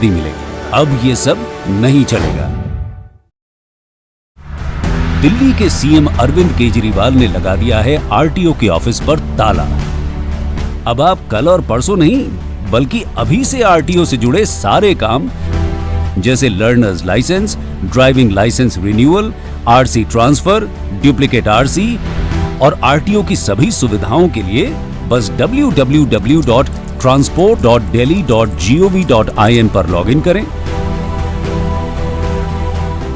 मिलेगी। अब ये सब नहीं चलेगा। दिल्ली के सीएम अरविंद केजरीवाल ने लगा दिया है आरटीओ के ऑफिस पर ताला। अब आप कल और परसों नहीं बल्कि अभी से आरटीओ से जुड़े सारे काम जैसे learners licence, driving licence renewal, RC transfer, duplicate RC और आरटीओ की सभी सुविधाओं के लिए बस www.transport.delhi.gov.in पर लॉगिन करें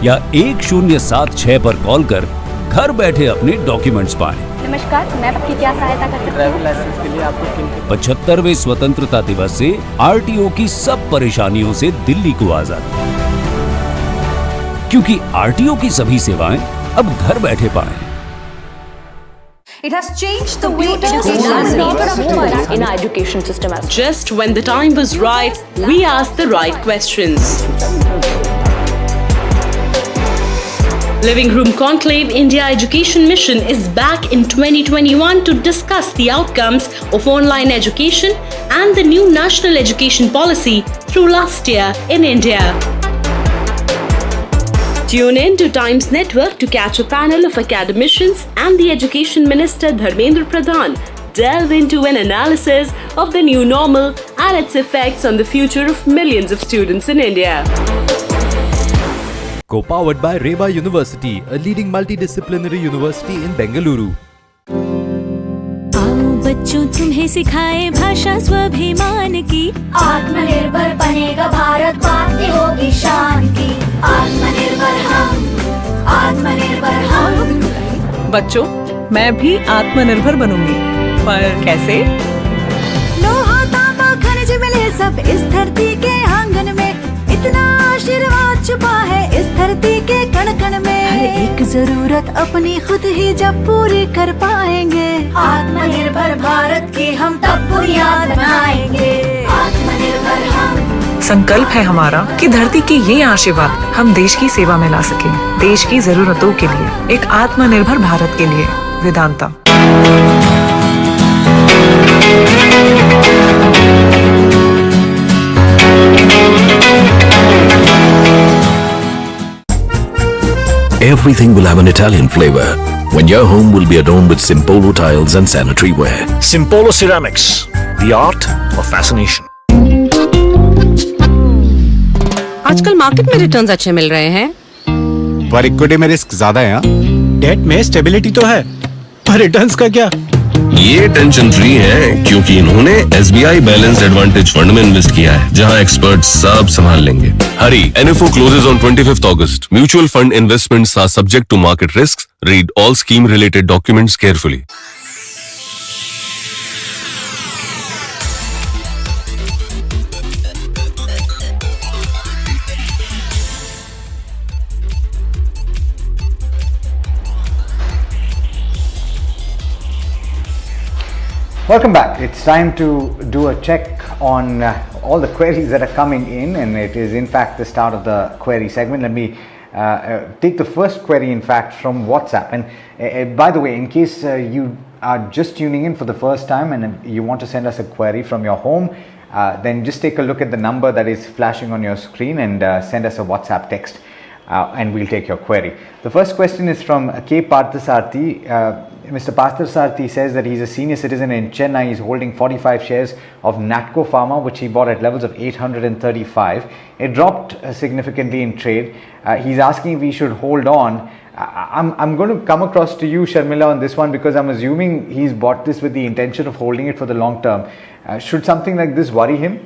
या 1076 पर कॉल कर घर बैठे अपने डॉक्यूमेंट्स पाएं। नमस्कार, मैं आपकी क्या सहायता कर सकती हूँ? ड्राइविंग लाइसेंस के लिए आपको 75वें स्वतंत्रता दिवस से आरटीओ की सब परेशानियों से दिल्ली को आजादी, क्योंकि आरटीओ की सभी सेवाएं अब घर बैठे पाएं। It has changed the way education in our education system. Just when the time was right, we asked the right questions. Living Room Conclave India Education Mission is back in 2021 to discuss the outcomes of online education and the new national education policy through last year in India. Tune in to Times Network to catch a panel of academicians and the Education Minister Dharmendra Pradhan delve into an analysis of the new normal and its effects on the future of millions of students in India. Co-powered by Reva University, a leading multidisciplinary university in Bengaluru. आओ बच्चों तुम्हें सिखाए भाषा स्वाभिमान की, आत्मनिर्भर बनेगा भारत, बातें होगी शान की। आत्मनिर्भर हम। बच्चों, मैं भी आत्मनिर्भर बनूंगी, पर कैसे? लोहा तांबा खनिज मिले सब इस धरती के आंगन में, इतना आशीर्वाद छुपा है इस धरती के कण कण में। हर एक जरूरत अपनी खुद ही जब पूरी कर पाएंगे, आत्मनिर्भर भारत की हम तब बुनियाद बनाएंगे। आत्मनिर्भर हम। संकल्प है हमारा कि धरती के ये आशीर्वाद हम देश की सेवा में ला सकें, देश की जरूरतों के लिए, एक आत्मनिर्भर भारत के लिए। Vedanta. Everything will have an Italian flavor when your home will be adorned with Simpolo tiles and sanitary ware. Simpolo Ceramics, the art of fascination. आजकल मार्केट में रिटर्न्स अच्छे मिल रहे हैं, पर इक्विटी में रिस्क ज्यादा है। डेट में स्टेबिलिटी तो है, पर रिटर्न्स का क्या? ये टेंशन फ्री है क्योंकि इन्होंने SBI बैलेंस एडवांटेज फंड में इन्वेस्ट किया है, जहां एक्सपर्ट्स सब संभाल लेंगे। हरी, NFO closes on 25th August. Mutual fund investments are subject to market risks. Read all scheme related documents carefully. Welcome back. It's time to do a check on all the queries that are coming in, and it is in fact the start of the query segment. Let me take the first query in fact from WhatsApp. And by the way, in case you are just tuning in for the first time and you want to send us a query from your home, then just take a look at the number that is flashing on your screen and send us a WhatsApp text and we'll take your query. The first question is from K. Parthasarthi. Mr. Parthasarthi says that he's a senior citizen in Chennai. He's holding 45 shares of Natco Pharma, which he bought at levels of 835. It dropped significantly in trade. He's asking if we should hold on. I'm going to come across to you, Sharmila, on this one because I'm assuming he's bought this with the intention of holding it for the long term. Should something like this worry him?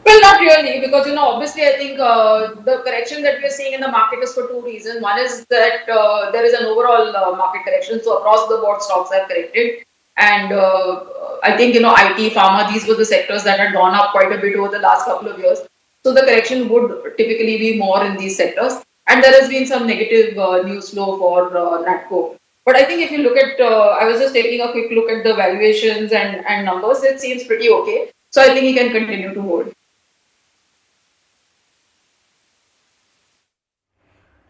Well, not really, because obviously I think the correction that we are seeing in the market is for two reasons. One is that there is an overall market correction, so across the board stocks have corrected, and I think IT, pharma, these were the sectors that had gone up quite a bit over the last couple of years. So the correction would typically be more in these sectors, and there has been some negative news flow for Natco. But I think if you look at, I was just taking a quick look at the valuations and numbers, it seems pretty okay. So I think he can continue to hold.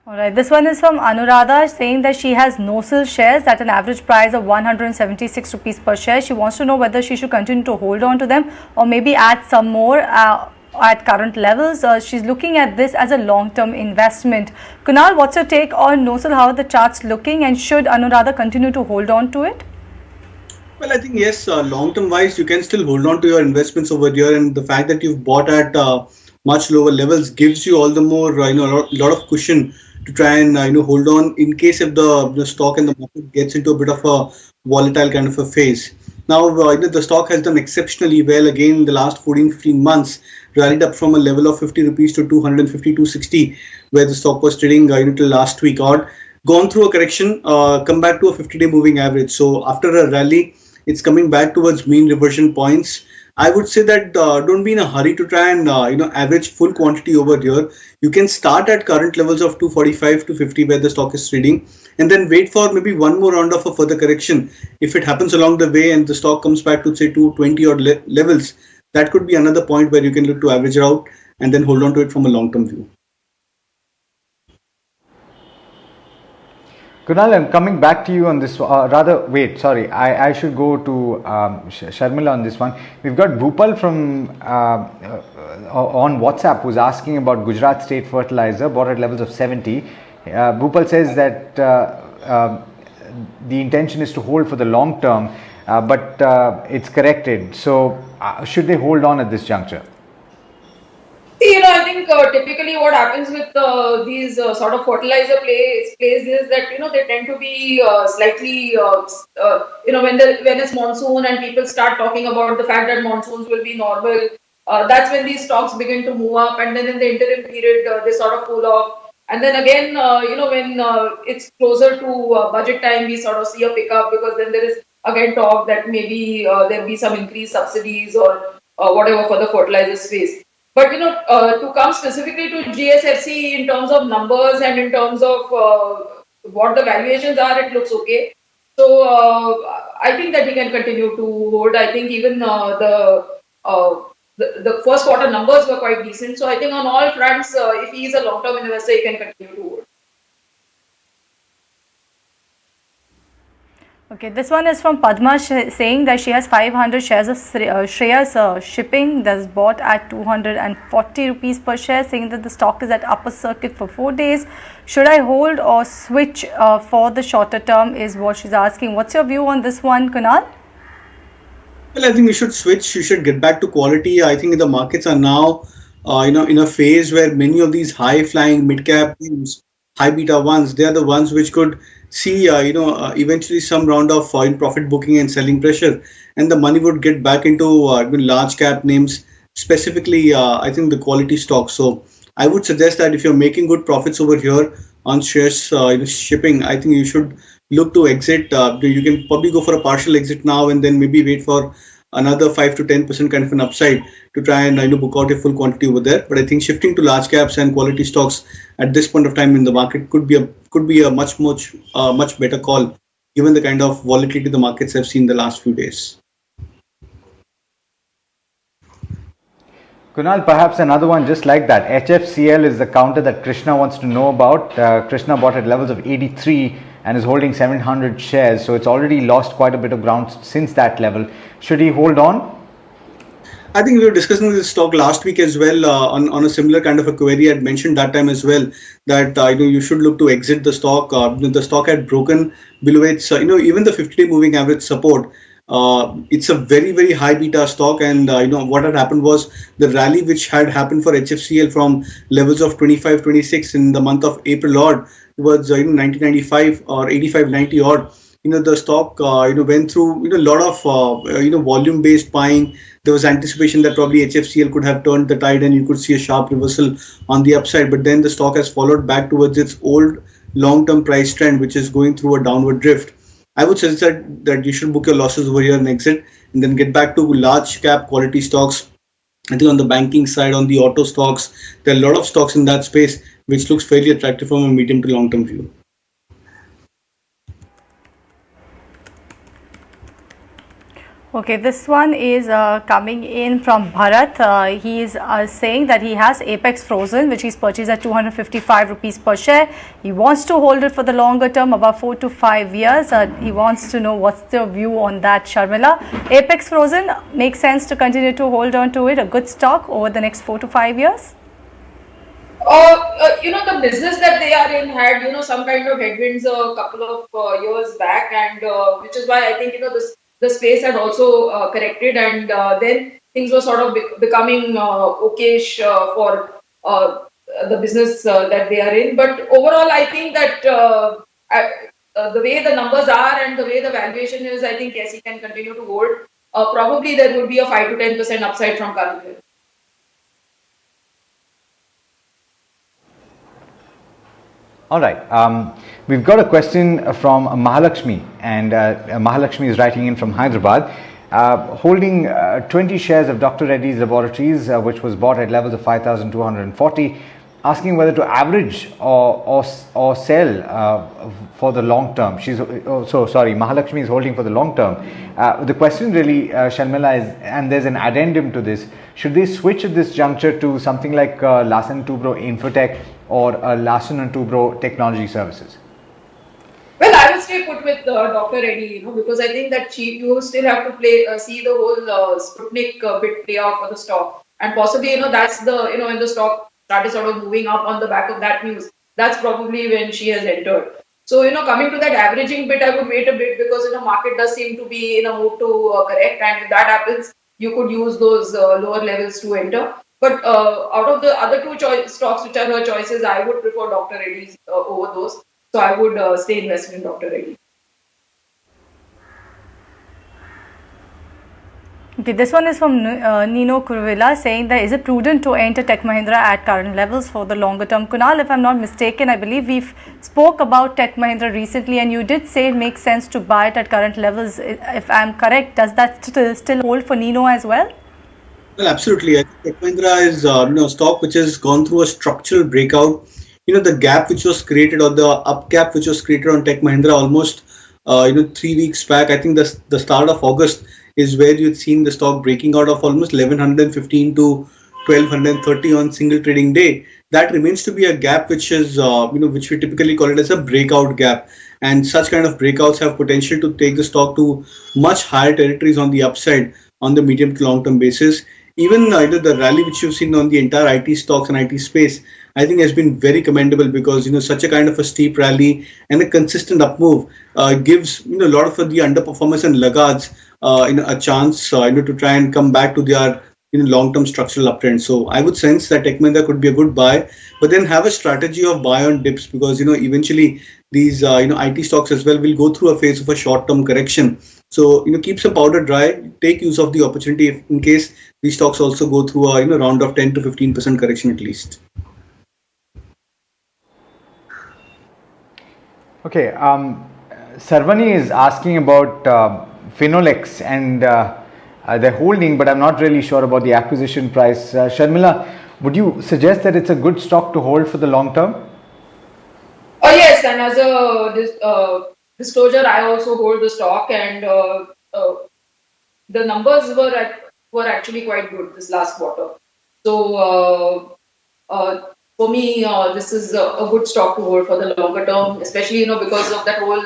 Alright, this one is from Anuradha saying that she has NOSIL shares at an average price of 176 rupees per share. She wants to know whether she should continue to hold on to them or maybe add some more at current levels. She's looking at this as a long-term investment. Kunal, what's your take on NOSL? How are the charts looking, and should Anuradha continue to hold on to it? Well, I think yes, long-term wise, you can still hold on to your investments over here, and the fact that you've bought at much lower levels gives you all the more lot of cushion to try and hold on in case if the stock and the market gets into a bit of a volatile kind of a phase. Now, the stock has done exceptionally well again in the last 14-15 months, rallied up from a level of 50 rupees to 250, 260, where the stock was trading till last week odd. Gone through a correction, come back to a 50-day moving average. So after a rally, it's coming back towards mean reversion points. I would say that don't be in a hurry to try and average full quantity over here. You can start at current levels of 245 to 50 where the stock is trading, and then wait for maybe one more round of a further correction. If it happens along the way and the stock comes back to say 220 odd levels, that could be another point where you can look to average it out and then hold on to it from a long-term view. Kunal, I'm coming back to you on this. I should go to Sharmila on this one. We've got Bhupal from on WhatsApp who's asking about Gujarat State Fertilizer, bought at levels of 70. Bhupal says that the intention is to hold for the long term, but it's corrected. So should they hold on at this juncture? I think typically what happens with these sort of fertilizer plays is that they tend to be slightly when it's monsoon and people start talking about the fact that monsoons will be normal, that's when these stocks begin to move up, and then in the interim period they sort of cool off, and then again when it's closer to budget time we sort of see a pickup, because then there is again talk that maybe there'll be some increased subsidies or whatever for the fertilizer space. But to come specifically to GSFC in terms of numbers and in terms of what the valuations are, it looks okay. So I think that he can continue to hold. I think even the first quarter numbers were quite decent. So I think on all fronts, if he is a long-term investor, he can continue to hold. Okay, this one is from Padma saying that she has 500 shares of Shreyas Shipping that's bought at 240 rupees per share, saying that the stock is at upper circuit for 4 days. Should I hold or switch for the shorter term is what she's asking. What's your view on this one, Kunal? Well, I think you should switch. You should get back to quality. I think the markets are now in a phase where many of these high-flying mid-cap names, high beta ones, they are the ones which could see eventually some round of profit booking and selling pressure, and the money would get back into large cap names, specifically I think the quality stocks. So I would suggest that if you're making good profits over here on shares shipping, I think you should look to exit. You can probably go for a partial exit now and then maybe wait for another 5 to 10% kind of an upside to try and book out a full quantity over there. But I think shifting to large caps and quality stocks at this point of time in the market could be a much better call, given the kind of volatility the markets have seen the last few days. Kunal, perhaps another one just like that. HFCL is the counter that Krishna wants to know about. Krishna bought at levels of 83 and is holding 700 shares. So it's already lost quite a bit of ground since that level. Should he hold on? I think we were discussing this stock last week as well on a similar kind of a query. I had mentioned that time as well that you should look to exit the stock. The stock had broken below its even the 50-day moving average support. It's a very, very high beta stock, and what had happened was the rally which had happened for HFCL from levels of 25, 26 in the month of April odd towards 1995 or 85, 90 odd. The stock went through a lot of volume based buying. There was anticipation that probably HFCL could have turned the tide and you could see a sharp reversal on the upside, but then the stock has followed back towards its old long-term price trend, which is going through a downward drift. I would suggest that you should book your losses over here and exit, and then get back to large cap quality stocks. I think on the banking side, on the auto stocks, there are a lot of stocks in that space which looks fairly attractive from a medium to long term view. Okay, this one is coming in from Bharat. He is saying that he has Apex Frozen, which he's purchased at 255 rupees per share. He wants to hold it for the longer term, about 4 to 5 years. He wants to know what's the view on that, Sharmila. Apex Frozen makes sense to continue to hold on to it, a good stock over the next 4 to 5 years? The business that they are in had, some kind of headwinds a couple of years back, and which is why I think, the space had also corrected, and then things were sort of becoming okayish for the business that they are in. But overall, I think that the way the numbers are and the way the valuation is, I think yes, he can continue to hold. Probably there would be a 5 to 10% upside from current level. All right. We've got a question from Mahalakshmi, and Mahalakshmi is writing in from Hyderabad, holding 20 shares of Dr. Reddy's Laboratories, which was bought at levels of 5,240, asking whether to average or sell for the long term. Mahalakshmi is holding for the long term. The question really, Sharmila, is, and there's an addendum to this, should they switch at this juncture to something like Larsen & Toubro Infotech or Larsen & Toubro Technology Services? Well, I will stay put with Dr. Reddy, because I think that you still have to see the whole Sputnik bit play out for the stock, and possibly, that's the, when the stock started sort of moving up on the back of that news, that's probably when she has entered. So, coming to that averaging bit, I would wait a bit, because, market does seem to be in a mood to correct, and if that happens, you could use those lower levels to enter. But out of the other two stocks which are her choices, I would prefer Dr. Reddy's over those. So I would stay invested in Dr. Reddy. Okay, this one is from Nino Kurvilla, saying that is it prudent to enter Tech Mahindra at current levels for the longer term? Kunal, if I'm not mistaken, I believe we've spoke about Tech Mahindra recently, and you did say it makes sense to buy it at current levels. If I'm correct, does that still hold for Nino as well? Well, absolutely. I think Tech Mahindra is a stock which has gone through a structural breakout. The gap which was created, or the up gap which was created on Tech Mahindra almost 3 weeks back. I think the start of August is where you'd seen the stock breaking out of almost 1115 to 1230 on single trading day. That remains to be a gap which is which we typically call it as a breakout gap, and such kind of breakouts have potential to take the stock to much higher territories on the upside on the medium to long term basis. Even the rally which you've seen on the entire IT stocks and IT space, I think has been very commendable, because such a kind of a steep rally and a consistent up move gives a lot of the underperformers and laggards a chance to try and come back to their long-term structural uptrend. So I would sense that Tech Mahindra could be a good buy, but then have a strategy of buy on dips, because eventually these IT stocks as well will go through a phase of a short-term correction. So keep some powder dry, take use of the opportunity if, in case these stocks also go through a round of 10 to 15% correction at least. Okay, Sarvani is asking about Finolex and their holding, but I'm not really sure about the acquisition price. Sharmila, would you suggest that it's a good stock to hold for the long term? Oh yes, and as a disclosure, I also hold the stock, and the numbers were actually quite good this last quarter. So for me, this is a good stock to hold for the longer term, especially because of that whole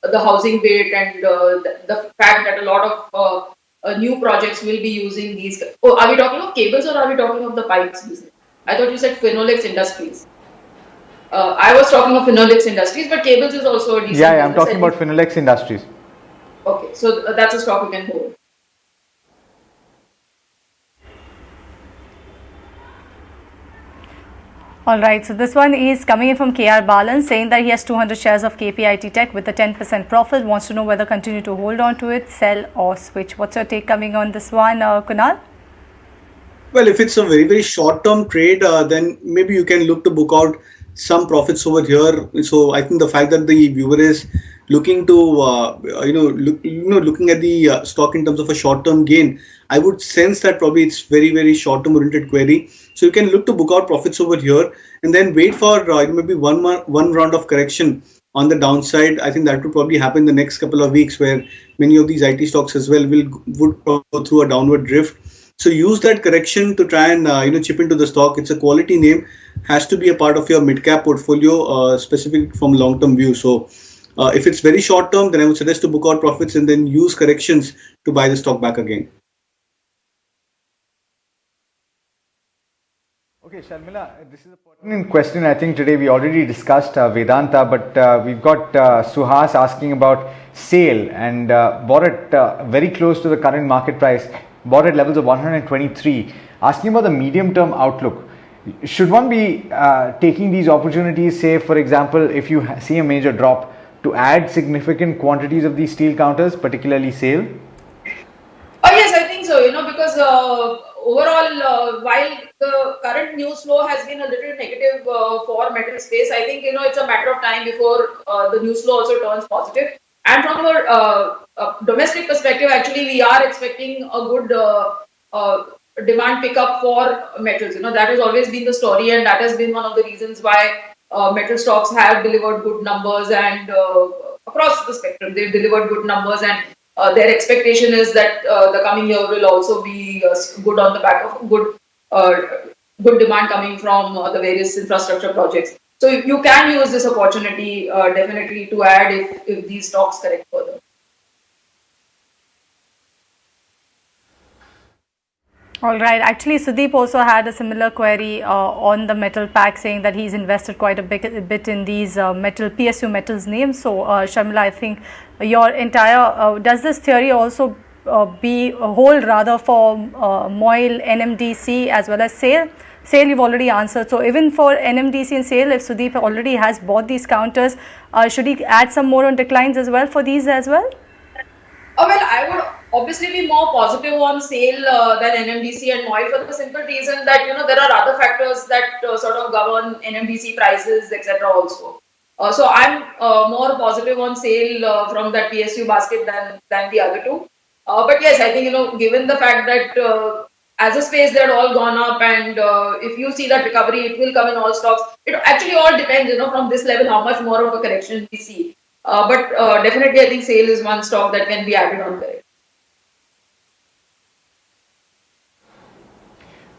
the housing bit, and the fact that a lot of new projects will be using these. Oh, are we talking of cables or are we talking of the pipes business? I thought you said Finolex Industries. I was talking of Finolex Industries, but cables is also a decent business. I'm talking about Finolex Industries. Okay, so that's a stock you can hold. Alright, so this one is coming in from KR Balan, saying that he has 200 shares of KPIT Tech with a 10% profit, wants to know whether continue to hold on to it, sell or switch. What's your take coming on this one, Kunal? Well, if it's a very, very short-term trade, then maybe you can look to book out some profits over here. So I think the fact that the viewer is looking to, looking at the stock in terms of a short-term gain, I would sense that probably it's very, very short-term oriented query. So you can look to book out profits over here and then wait for maybe one round of correction on the downside. I think that would probably happen in the next couple of weeks, where many of these IT stocks as well would go through a downward drift. So use that correction to try and chip into the stock. It's a quality name, has to be a part of your mid cap portfolio, specific from long term view. So if it's very short term, then I would suggest to book out profits and then use corrections to buy the stock back again. Okay, Sharmila, this is a pertinent question. I think today we already discussed Vedanta, but we've got Suhas asking about SAIL and bought it very close to the current market price, bought at levels of 123, asking about the medium-term outlook. Should one be taking these opportunities, say, for example, if you see a major drop, to add significant quantities of these steel counters, particularly SAIL? Oh yes, I think so, because overall, while the current news flow has been a little negative for metal space, I think, it's a matter of time before the news flow also turns positive. And from a domestic perspective, actually, we are expecting a good demand pickup for metals. That has always been the story, and that has been one of the reasons why metal stocks have delivered good numbers, and across the spectrum, they've delivered good numbers, and their expectation is that the coming year will also be good on the back of good demand coming from the various infrastructure projects. So you can use this opportunity definitely to add if these stocks correct further. All right. Actually, Sudeep also had a similar query on the metal pack, saying that he's invested quite a bit in these PSU metals names. So, Sharmila, I think your entire does this theory also hold rather for MOIL, NMDC as well as SAIL? SAIL you've already answered. So even for NMDC and SAIL, if Sudeep already has bought these counters, should he add some more on declines as well for these as well? Well, I would obviously be more positive on SAIL than NMDC and MOIL for the simple reason that there are other factors that sort of govern NMDC prices, etc. also. So I'm more positive on SAIL from that PSU basket than the other two. But yes, I think given the fact that as a space they had all gone up, and if you see that recovery, it will come in all stocks. It actually all depends, from this level how much more of a correction we see. But definitely, I think SAIL is one stock that can be added on there.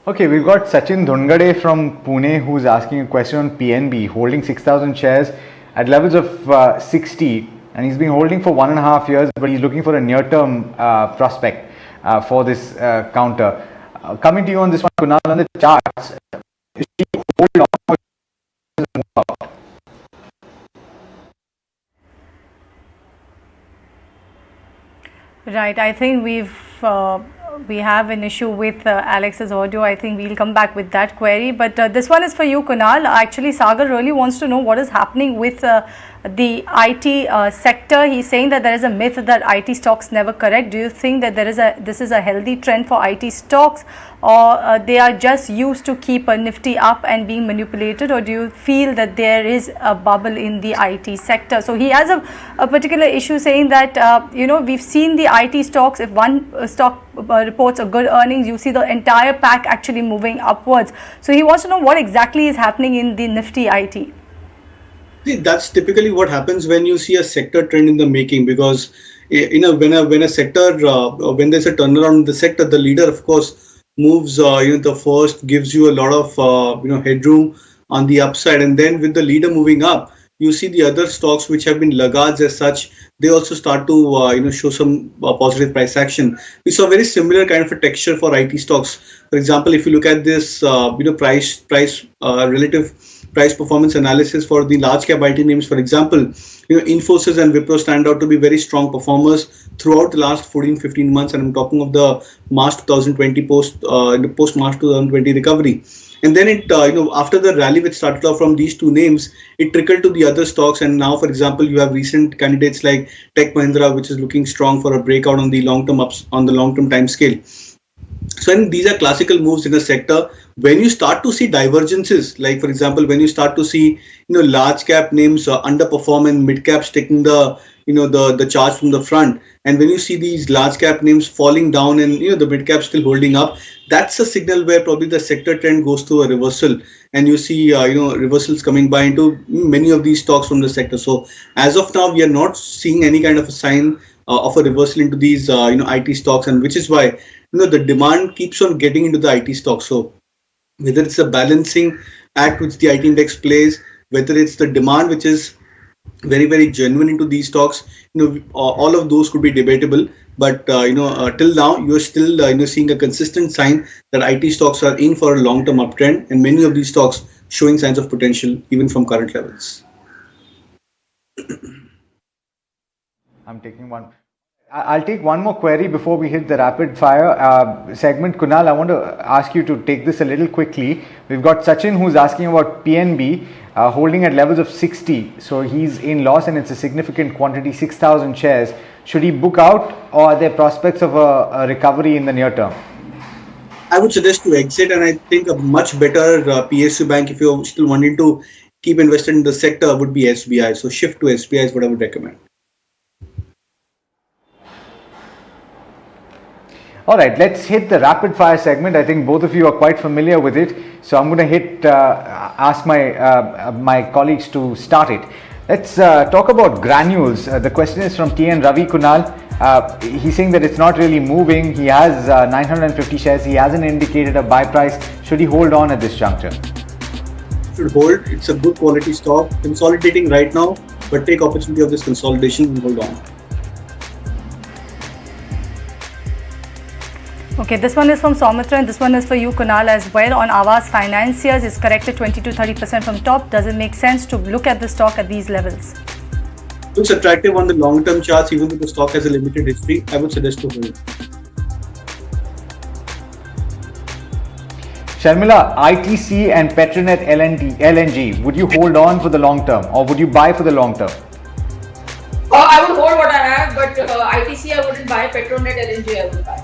Okay, we've got Sachin Dhungade from Pune who's asking a question on PNB, holding 6,000 shares at levels of 60, and he's been holding for 1.5 years, but he's looking for a near-term prospect for this counter. Coming to you on this one, Kunal, on the charts, should you hold on or move out? Right, I think we have an issue with Alex's audio. I think we'll come back with that query, but this one is for you, Kunal. Actually, Sagar really wants to know what is happening with the IT sector. He's saying that there is a myth that IT stocks never correct. Do you think that this is a healthy trend for IT stocks, or they are just used to keep a Nifty up and being manipulated, or do you feel that there is a bubble in the IT sector? So he has a particular issue saying that we've seen the IT stocks, if one stock reports a good earnings, you see the entire pack actually moving upwards. So he wants to know what exactly is happening in the Nifty IT. See, that's typically what happens when you see a sector trend in the making, because when a sector when there's a turnaround in the sector, the leader of course moves the first, gives you a lot of headroom on the upside, and then with the leader moving up, you see the other stocks which have been laggards as such, they also start to show some positive price action. We saw very similar kind of a texture for IT stocks. For example, if you look at this relative price performance analysis for the large cap IT names, for example, Infosys and Wipro stand out to be very strong performers throughout the last 14-15 months, and I'm talking of the March 2020 post March 2020 recovery. And then it, after the rally which started off from these two names, it trickled to the other stocks. And now, for example, you have recent candidates like Tech Mahindra, which is looking strong for a breakout on the long-term time scale. So, and these are classical moves in the sector. When you start to see divergences, like for example, when you start to see large cap names underperform and mid caps taking the the charge from the front. And when you see these large cap names falling down and the mid cap still holding up, that's a signal where probably the sector trend goes to a reversal, and you see reversals coming by into many of these stocks from the sector. So as of now, we are not seeing any kind of a sign of a reversal into these IT stocks, and which is why the demand keeps on getting into the IT stocks. So whether it's a balancing act which the IT index plays, whether it's the demand which is very, very genuine into these stocks, all of those could be debatable. But till now, you're still seeing a consistent sign that IT stocks are in for a long-term uptrend, and many of these stocks showing signs of potential even from current levels. I'm taking one. I'll take one more query before we hit the rapid fire segment. Kunal, I want to ask you to take this a little quickly. We've got Sachin who's asking about PNB holding at levels of 60. So he's in loss and it's a significant quantity, 6,000 shares. Should he book out, or are there prospects of a recovery in the near term? I would suggest to exit, and I think a much better PSU bank, if you're still wanting to keep invested in the sector, would be SBI. So shift to SBI is what I would recommend. All right, let's hit the rapid fire segment. I think both of you are quite familiar with it. So I'm going to ask my colleagues to start it. Let's talk about granules. The question is from TN Ravi Kunal. He's saying that it's not really moving. He has 950 shares. He hasn't indicated a buy price. Should he hold on at this juncture? Should hold. It's a good quality stock. Consolidating right now, but take opportunity of this consolidation and hold on. Okay, this one is from Soumitra and this one is for you, Kunal, as well. On Aavas Financiers, it's corrected 20 to 30% from top. Does it make sense to look at the stock at these levels? Looks attractive on the long-term charts, even though the stock has a limited history. I would suggest to hold. Sharmila, ITC and Petronet LNG, would you hold on for the long term, or would you buy for the long term? I would hold what I have, but ITC I wouldn't buy. Petronet LNG I would buy.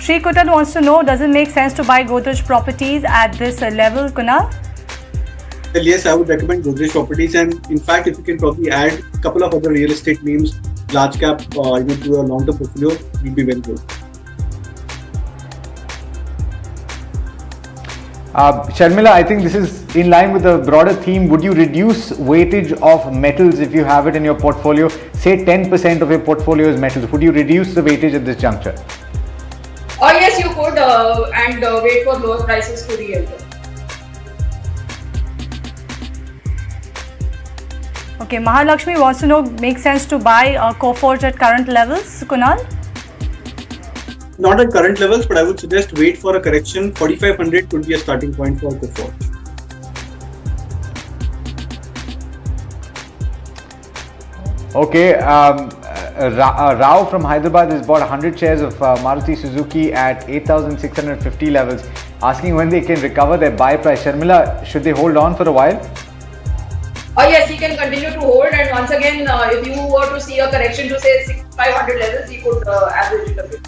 Sri Kutan wants to know, does it make sense to buy Godrej Properties at this level, Kunal? Well, yes, I would recommend Godrej Properties, and in fact, if you can probably add a couple of other real estate names, large cap, to a long-term portfolio, it will be very good. Sharmila, I think this is in line with the broader theme. Would you reduce weightage of metals if you have it in your portfolio? Say 10% of your portfolio is metals. Would you reduce the weightage at this juncture? Oh yes, you could, and wait for lower prices to re-enter. Okay, Mahalakshmi wants to know, makes sense to buy Coforge at current levels, Kunal? Not at current levels, but I would suggest wait for a correction. 4,500 could be a starting point for Coforge. Okay, Rao from Hyderabad has bought 100 shares of Maruti Suzuki at 8,650 levels, asking when they can recover their buy price. Sharmila, should they hold on for a while? Oh yes, he can continue to hold, and once again, if you were to see a correction to say 6,500 levels, he could average it a bit.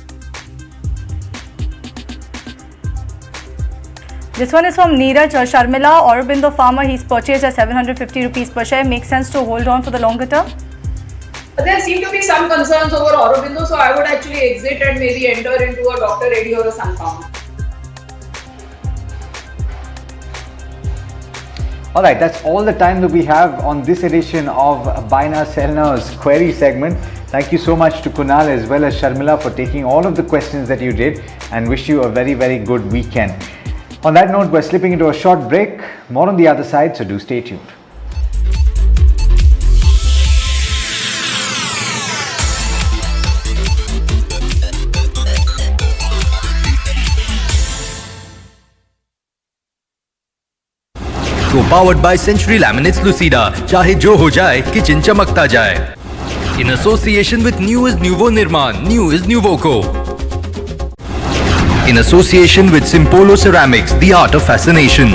This one is from Neeraj. Sharmila, Aurobindo Pharma, he's purchased at 750 rupees per share. Makes sense to hold on for the longer term? There seem to be some concerns over Aurobindo, so I would actually exit and maybe enter into a Dr. Reddy or a Sun Pharma. Alright, that's all the time that we have on this edition of Buy Now Sell Now's query segment. Thank you so much to Kunal as well as Sharmila for taking all of the questions that you did, and wish you a very, very good weekend. On that note, we're slipping into a short break. More on the other side, so do stay tuned. Co-powered by Century Laminates Lucida, चाहे जो हो जाए, kitchen चमकता जाए. In association with New is Nuvo Nirman, New is Nuvoco. In association with Simpolo Ceramics, the art of fascination.